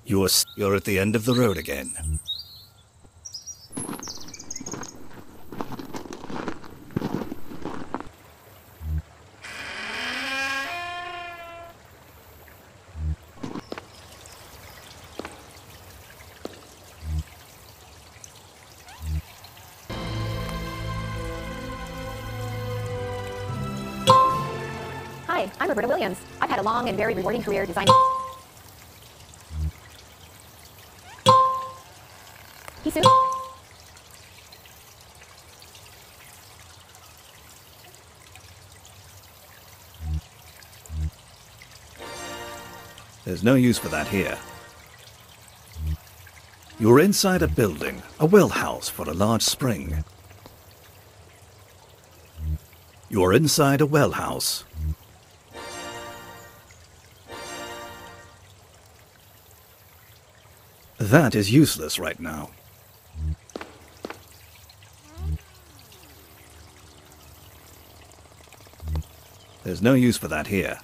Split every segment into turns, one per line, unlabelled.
You're at the end of the road again.
Hi, I'm Roberta Williams. I've had a long and very rewarding career designing. Hisu?
There's no use for that here. You're inside a building, a well house for a large spring. You're inside a well house. That is useless right now. There's no use for that here.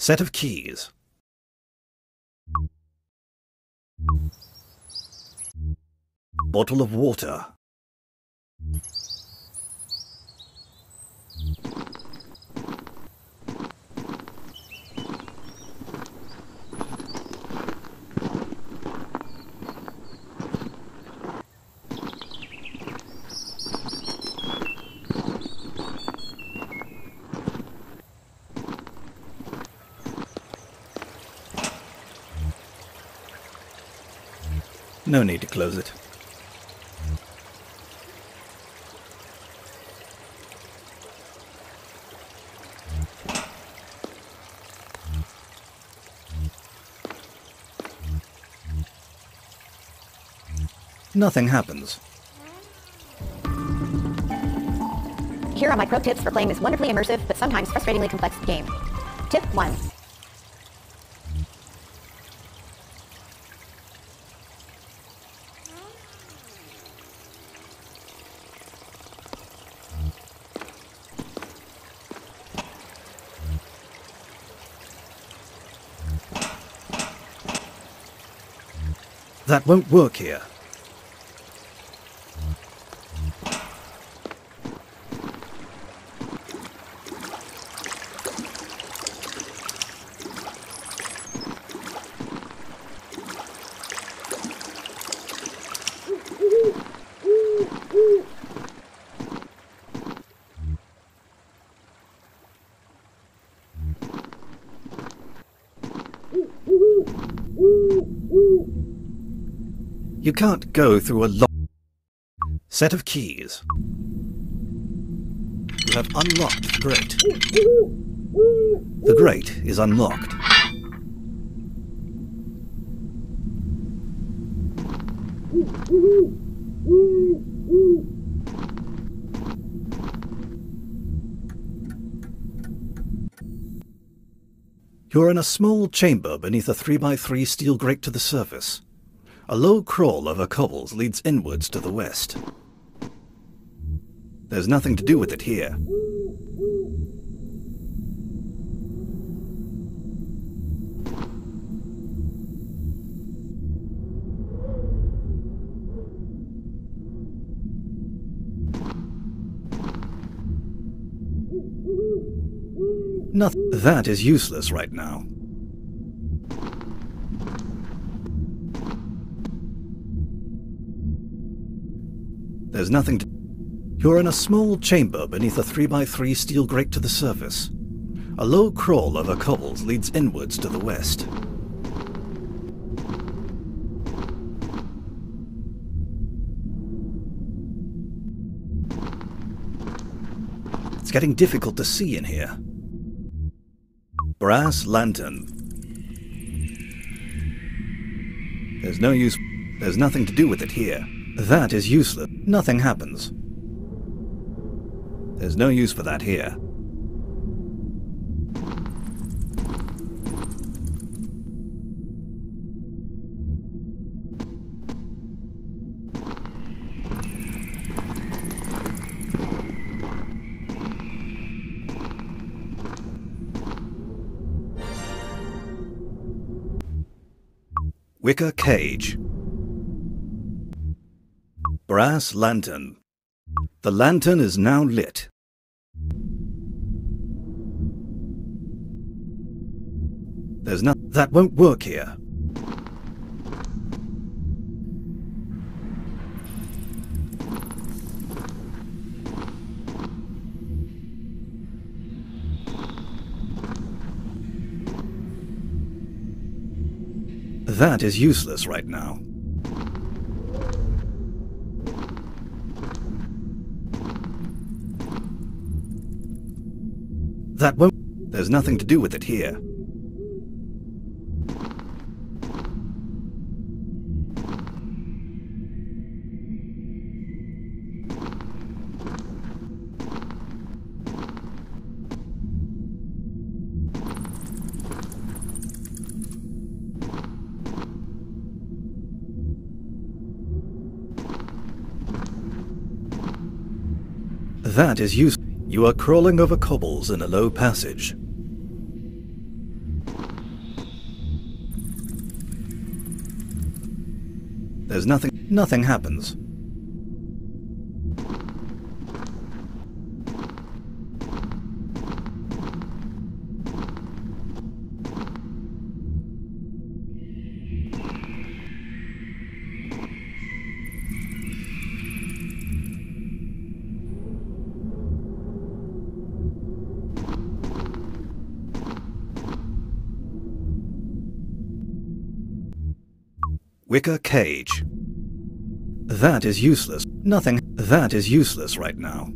Set of keys. Bottle of water. No need to close it. Nothing happens.
Here are my pro tips for playing this wonderfully immersive but sometimes frustratingly complex game. Tip 1.
That won't work here. You can't go through a locked set of keys. You have unlocked the grate. The grate is unlocked. You're in a small chamber beneath a 3x3 steel grate to the surface. A low crawl over cobbles leads inwards to the west. There's nothing to do with it here. Nothing. That is useless right now. There's nothing to... You're in a small chamber beneath a 3x3 steel grate to the surface. A low crawl over cobbles leads inwards to the west. It's getting difficult to see in here. Brass lantern. There's no use... There's nothing to do with it here. That is useless. Nothing happens. There's no use for that here. Wicker cage. Brass lantern. The lantern is now lit. There's no... That won't work here. That is useless right now. That won't... There's nothing to do with it here. That is useless. You are crawling over cobbles in a low passage. There's nothing... Nothing happens. Wicker cage. That is useless. Nothing. That is useless right now.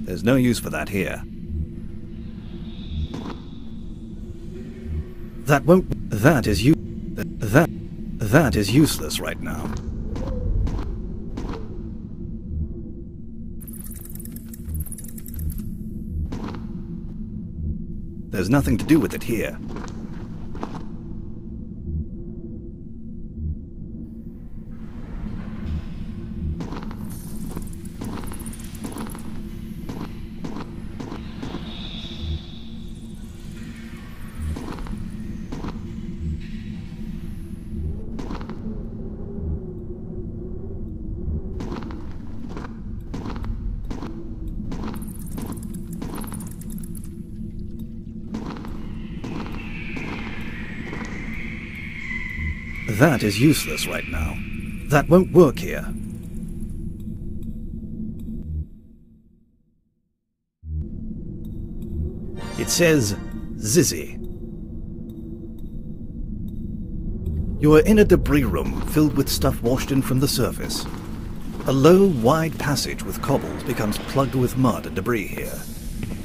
There's no use for that here. That won't... That is That is useless right now. There's nothing to do with it here. That is useless right now. That won't work here. It says Zizzy. You are in a debris room filled with stuff washed in from the surface. A low, wide passage with cobbles becomes plugged with mud and debris here,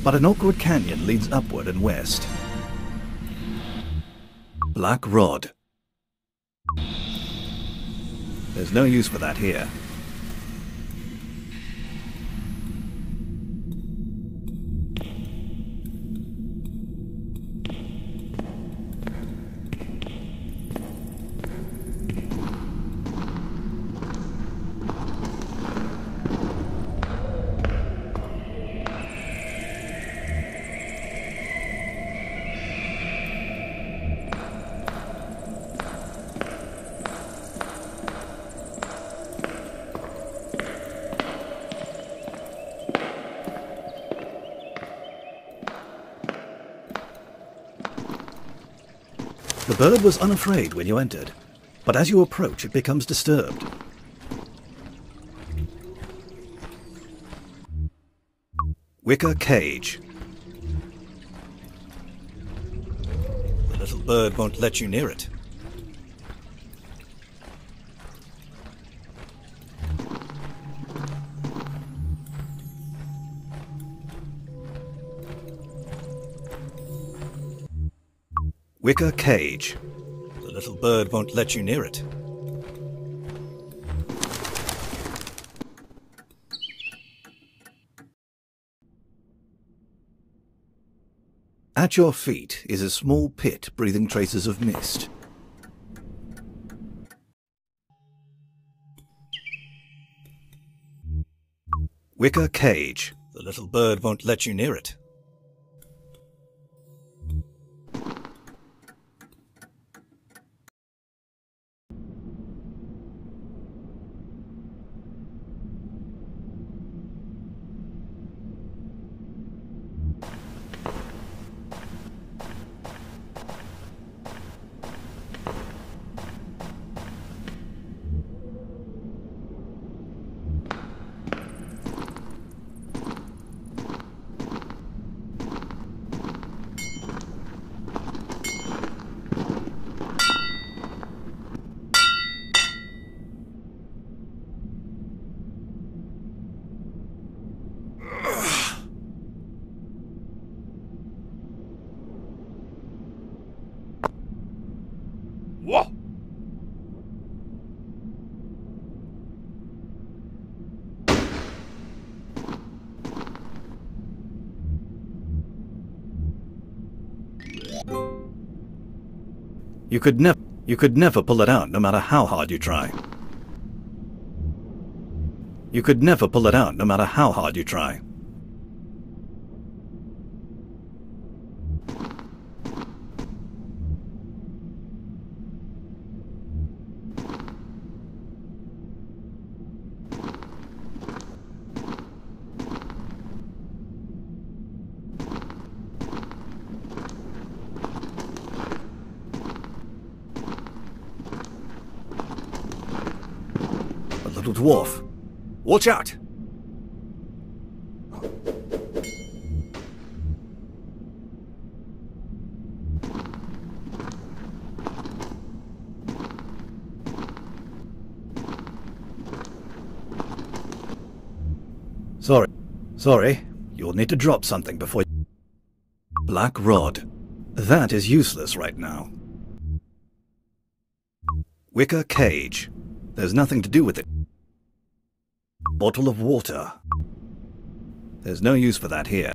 but an awkward canyon leads upward and west. Black rod. There's no use for that here. bird was unafraid when you entered, but as you approach it becomes disturbed. Wicker cage. The little bird won't let you near it. Wicker cage. The little bird won't let you near it. At your feet is a small pit breathing traces of mist. Wicker cage. The little bird won't let you near it.
Whoa!
You could never pull it out no matter how hard you try. You could never pull it out no matter how hard you try. Little dwarf. Watch out! Sorry. You'll need to drop something before you... Black rod. That is useless right now. Wicker cage. There's nothing to do with it. Bottle of water. There's no use for that here.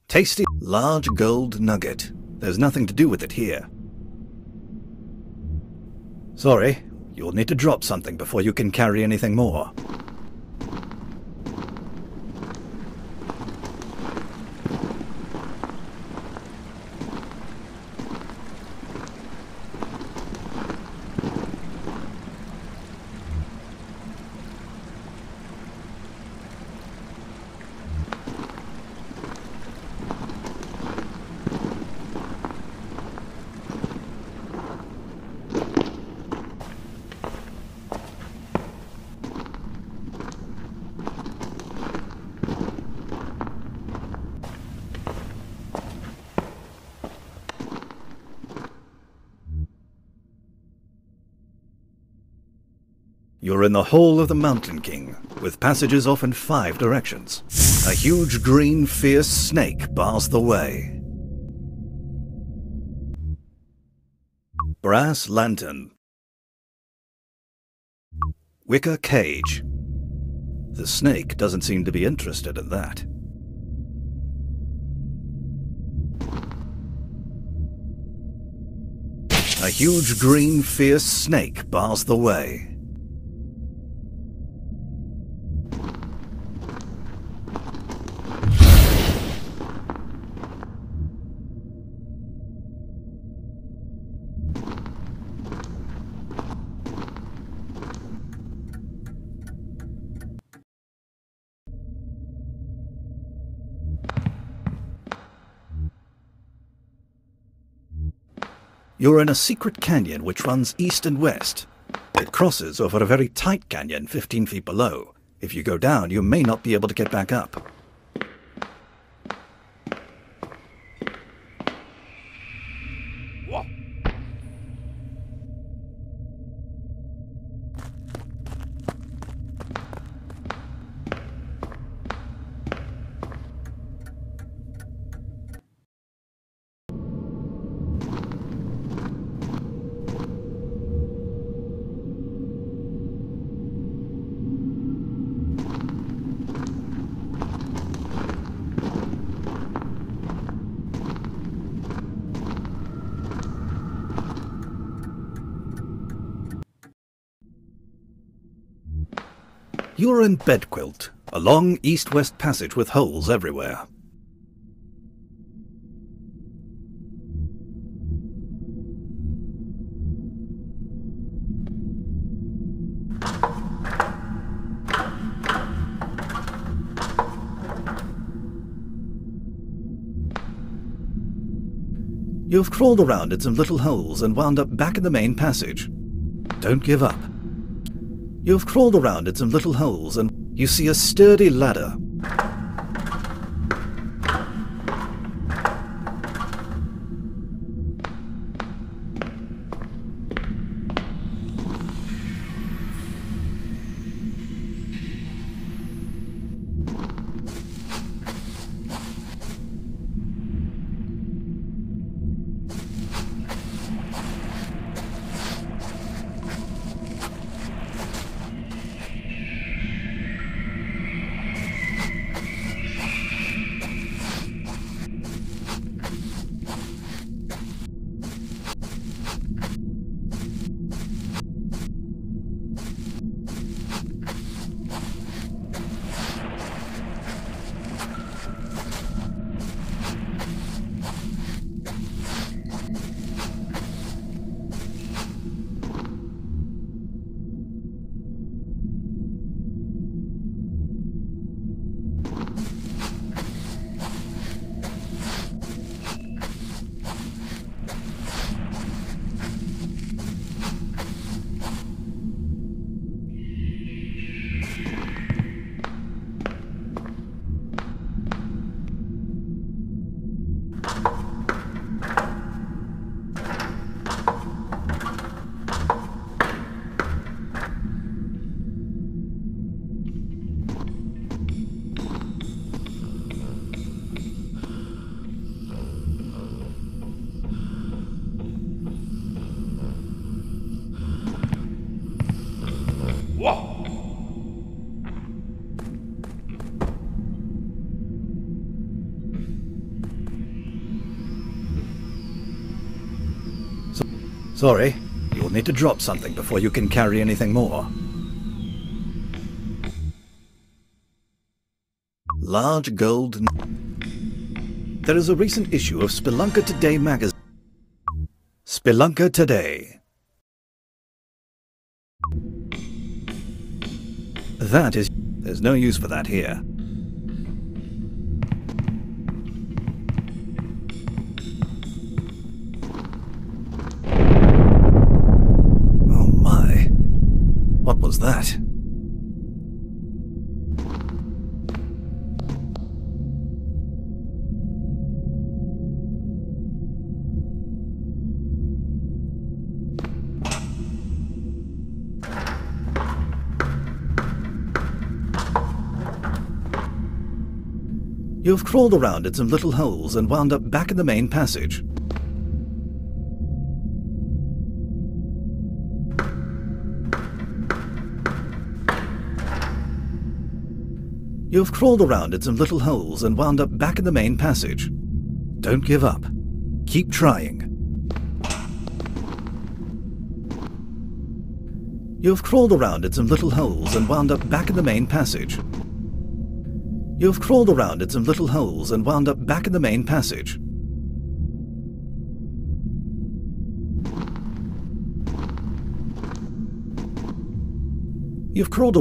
Tasty large gold nugget. There's nothing to do with it here. Sorry, you'll need to drop something before you can carry anything more. You're in the Hall of the Mountain King, with passages off in 5 directions. A huge green fierce snake bars the way. Brass lantern. Wicker cage. The snake doesn't seem to be interested in that. A huge green fierce snake bars the way. You're in a secret canyon which runs east and west. It crosses over a very tight canyon 15 feet below. If you go down, you may not be able to get back up. You're in Bedquilt, a long east-west passage with holes everywhere. You've crawled around in some little holes and wound up back in the main passage. Don't give up. You've crawled around in some little holes and you see a sturdy ladder. Sorry, you'll need to drop something before you can carry anything more. Large gold... There is a recent issue of Spelunker Today magazine. Spelunker Today. That is... There's no use for that here. What was that? You've crawled around in some little holes and wound up back in the main passage. You've crawled around in some little holes and wound up back in the main passage. Don't give up. Keep trying. You've crawled around in some little holes and wound up back in the main passage. You've crawled around in some little holes and wound up back in the main passage. You've crawled around